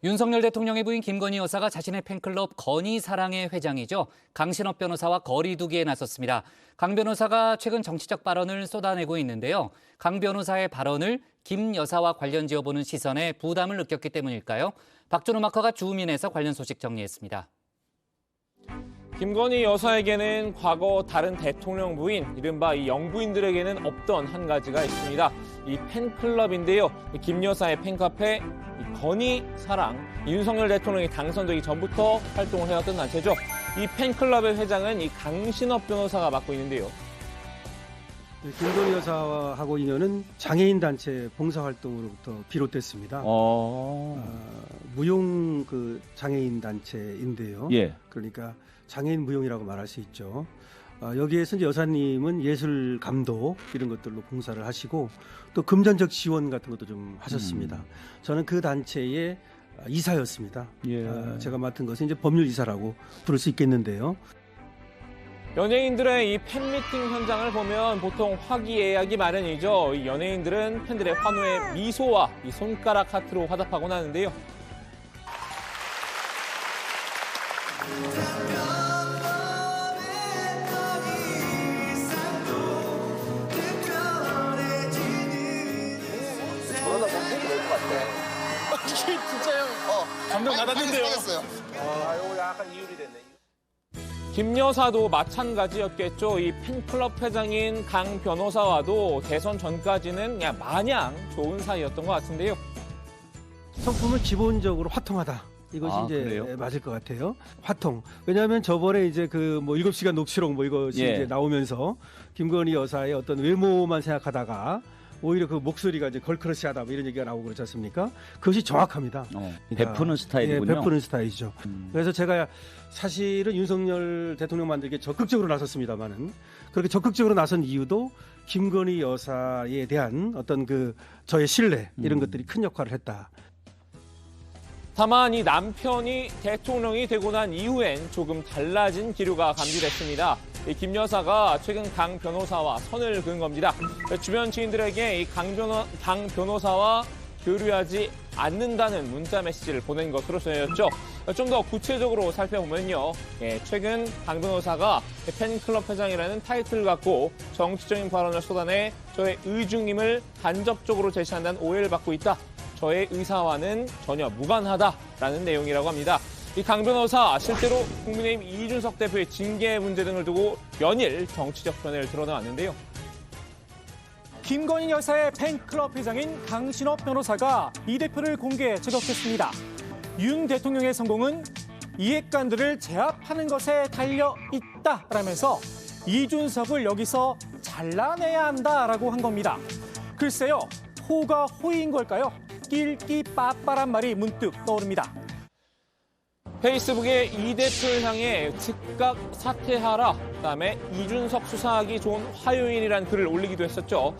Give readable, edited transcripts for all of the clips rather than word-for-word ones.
윤석열 대통령의 부인 김건희 여사가 자신의 팬클럽 건희 사랑의 회장이죠. 강신업 변호사와 거리 두기에 나섰습니다. 강 변호사가 최근 정치적 발언을 쏟아내고 있는데요. 강 변호사의 발언을 김 여사와 관련 지어보는 시선에 부담을 느꼈기 때문일까요? 박준호 마커가 주민에서 관련 소식 정리했습니다. 김건희 여사에게는 과거 다른 대통령 부인, 이른바 이 영부인들에게는 없던 한 가지가 있습니다. 이 팬클럽인데요. 김 여사의 팬카페 건희 사랑, 윤석열 대통령이 당선되기 전부터 활동을 해왔던 단체죠. 이 팬클럽의 회장은 이 강신업 변호사가 맡고 있는데요. 김건희 여사하고 인연은 장애인 단체 봉사활동으로부터 비롯됐습니다. 무용 장애인 단체인데요. 예. 그러니까 장애인 무용이라고 말할 수 있죠. 여기에서 이제 여사님은 예술 감독 이런 것들로 봉사를 하시고 또 금전적 지원 같은 것도 좀 하셨습니다. 저는 그 단체의 이사였습니다. 예. 제가 맡은 것은 이제 법률 이사라고 부를 수 있겠는데요. 연예인들의 이 팬미팅 현장을 보면 보통 화기애애하기 마련이죠. 이 연예인들은 팬들의 환호에 미소와 이 손가락 하트로 화답하곤 하는데요. 진짜요? 감동 받았는데요. 이거 약간 이율이 됐네. 김 여사도 마찬가지였겠죠. 이 팬클럽 회장인 강 변호사와도 대선 전까지는 그냥 마냥 좋은 사이였던 것 같은데요. 성품은 기본적으로 화통하다. 이것이 이제 그래요? 맞을 것 같아요. 화통. 왜냐하면 저번에 이제 7시간 녹취록 이것이 예. 이제 나오면서 김건희 여사의 어떤 외모만 생각하다가 오히려 그 목소리가 이제 걸크러시하다 이런 얘기가 나오고 그렇지 않습니까? 그것이 정확합니다. 베푸는 스타일이군요. 베푸는 스타일이죠. 그래서 제가 사실은 윤석열 대통령 만들기에 적극적으로 나섰습니다만은 그렇게 적극적으로 나선 이유도 김건희 여사에 대한 어떤 저의 신뢰 이런 것들이 큰 역할을 했다. 다만 이 남편이 대통령이 되고 난 이후엔 조금 달라진 기류가 감지됐습니다. 이 김 여사가 최근 강 변호사와 선을 그은 겁니다. 주변 지인들에게 이 강 변호사와 교류하지 않는다는 문자 메시지를 보낸 것으로 전해졌죠. 좀 더 구체적으로 살펴보면요. 최근 강 변호사가 팬클럽 회장이라는 타이틀을 갖고 정치적인 발언을 쏟아내 저의 의중임을 간접적으로 제시한다는 오해를 받고 있다. 저의 의사와는 전혀 무관하다라는 내용이라고 합니다. 이 강 변호사 실제로 국민의힘 이준석 대표의 징계 문제 등을 두고 연일 정치적 견해를 드러내왔는데요. 김건희 여사의 팬클럽 회장인 강신업 변호사가 이 대표를 공개 저격했습니다. 윤 대통령의 성공은 이익관들을 제압하는 것에 달려 있다라면서 이준석을 여기서 잘라내야 한다라고 한 겁니다. 글쎄요, 호가 호의인 걸까요? 낄끼 빠빠란 말이 문득 떠오릅니다. 페이스북에 이 대표를 향해 즉각 사퇴하라, 그다음에 이준석 수사하기 좋은 화요일이라는 글을 올리기도 했었죠.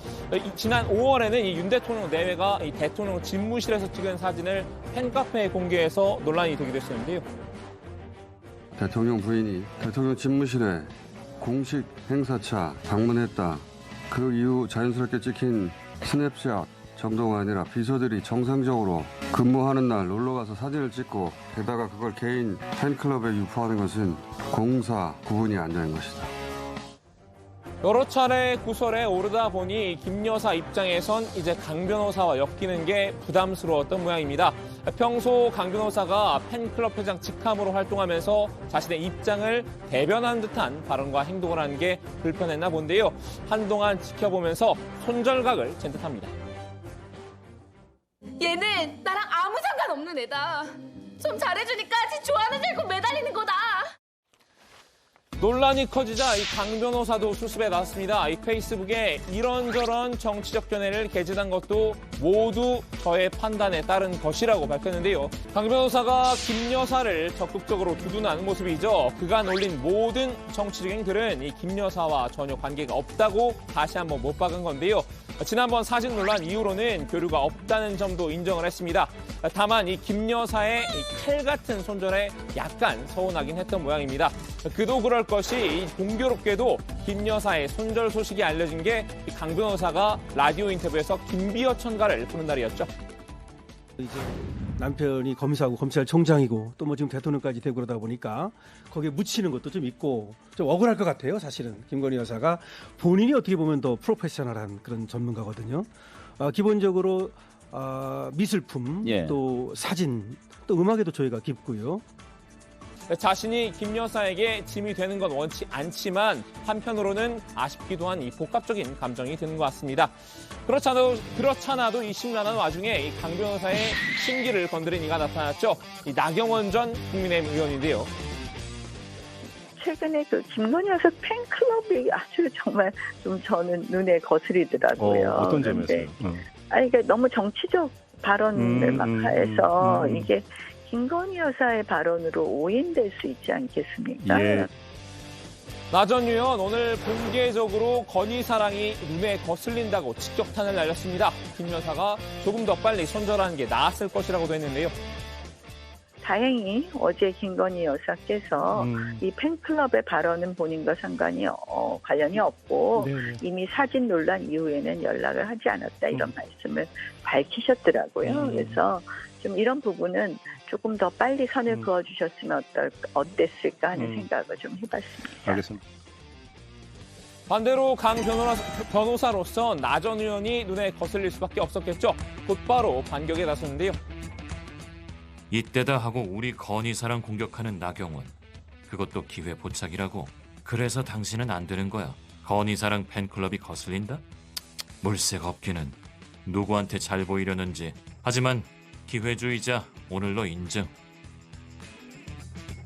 지난 5월에는 이 윤 대통령 내외가 이 대통령 집무실에서 찍은 사진을 팬카페에 공개해서 논란이 되기도 했었는데요. 대통령 부인이 대통령 집무실에 공식 행사차 방문했다. 그 이후 자연스럽게 찍힌 스냅샷 정도가 아니라 비서들이 정상적으로 근무하는 날 놀러가서 사진을 찍고 게다가 그걸 개인 팬클럽에 유포하는 것은 공사 구분이 안 되는 것이다. 여러 차례 구설에 오르다 보니 김 여사 입장에선 이제 강 변호사와 엮이는 게 부담스러웠던 모양입니다. 평소 강 변호사가 팬클럽 회장 직함으로 활동하면서 자신의 입장을 대변한 듯한 발언과 행동을 하는 게 불편했나 본데요. 한동안 지켜보면서 손절각을 잰 듯합니다. 얘는 나랑 아무 상관없는 애다. 좀 잘해주니까 지 좋아하는 줄 알고 매달리는 거다. 논란이 커지자 이 강 변호사도 수습에 나섰습니다. 이 페이스북에 이런저런 정치적 견해를 게재한 것도 모두 저의 판단에 따른 것이라고 밝혔는데요. 강 변호사가 김 여사를 적극적으로 두둔하는 모습이죠. 그간 올린 모든 정치적인 글은 이 김 여사와 전혀 관계가 없다고 다시 한번 못 박은 건데요. 지난번 사진 논란 이후로는 교류가 없다는 점도 인정을 했습니다. 다만 이 김 여사의 칼 같은 손절에 약간 서운하긴 했던 모양입니다. 그도 그럴 것이 공교롭게도 김 여사의 손절 소식이 알려진 게 강 변호사가 라디오 인터뷰에서 김비어 천가를 부른 날이었죠. 이제 남편이 검사하고 검찰총장이고 또 뭐 지금 대통령까지 되고 그러다 보니까 거기에 묻히는 것도 좀 있고 좀 억울할 것 같아요. 사실은 김건희 여사가 본인이 어떻게 보면 더 프로페셔널한 그런 전문가거든요. 기본적으로 미술품 예. 또 사진 또 음악에도 저희가 깊고요. 자신이 김 여사에게 짐이 되는 건 원치 않지만 한편으로는 아쉽기도 한 이 복합적인 감정이 드는 것 같습니다. 그렇잖아도 이 심란한 와중에 이 강 변호사의 심기를 건드린 이가 나타났죠. 이 나경원 전 국민의힘 의원인데요. 최근에 그 김건희 여사 팬클럽이 아주 정말 좀 저는 눈에 거스리더라고요. 어떤 점에서요? 이게 너무 정치적 발언을 막 해서 이게 김건희 여사의 발언으로 오인될 수 있지 않겠습니까? 예. 나 전 의원 오늘 공개적으로 건희 사랑이 눈에 거슬린다고 직격탄을 날렸습니다. 김 여사가 조금 더 빨리 손절하는 게 나았을 것이라고도 했는데요. 다행히 어제 김건희 여사께서 이 팬클럽의 발언은 본인과 관련이 없고 네네. 이미 사진 논란 이후에는 연락을 하지 않았다 이런 말씀을 밝히셨더라고요. 그래서 좀 이런 부분은 조금 더 빨리 선을 그어주셨으면 어땠을까 하는 생각을 좀 해봤습니다. 알겠습니다. 반대로 강 변호사로서 나 전 의원이 눈에 거슬릴 수밖에 없었겠죠. 곧바로 반격에 나섰는데요. 이때다 하고 우리 건희 사랑 공격하는 나경원. 그것도 기회 포착이라고. 그래서 당신은 안 되는 거야. 건희 사랑 팬클럽이 거슬린다? 물색 없기는. 누구한테 잘 보이려는지. 하지만 기회주의자 오늘로 인정.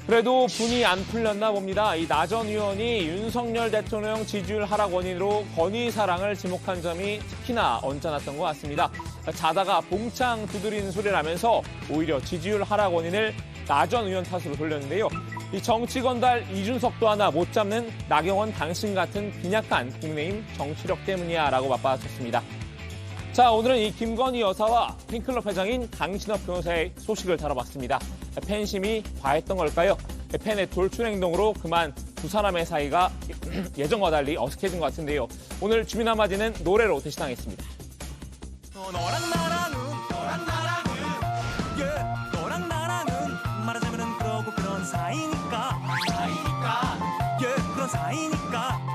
그래도 분이 안 풀렸나 봅니다. 이 나 전 의원이 윤석열 대통령 지지율 하락 원인으로 건희 사랑을 지목한 점이 특히나 언짢았던 것 같습니다. 자다가 봉창 두드리는 소리를 하면서 오히려 지지율 하락 원인을 나 전 의원 탓으로 돌렸는데요. 이 정치 건달 이준석도 하나 못 잡는 나경원 당신 같은 빈약한 국민의힘 정치력 때문이야 라고 맞받아쳤습니다. 자, 오늘은 이 김건희 여사와 팬클럽 회장인 강신업 변호사의 소식을 다뤄봤습니다. 팬심이 과했던 걸까요? 팬의 돌출 행동으로 그만 두 사람의 사이가 예전과 달리 어색해진 것 같은데요. 오늘 주민 한마디는 노래로 대신하겠습니다. 너랑 나랑은 말하자면 그러고 그런 사이니까 그런 사이니까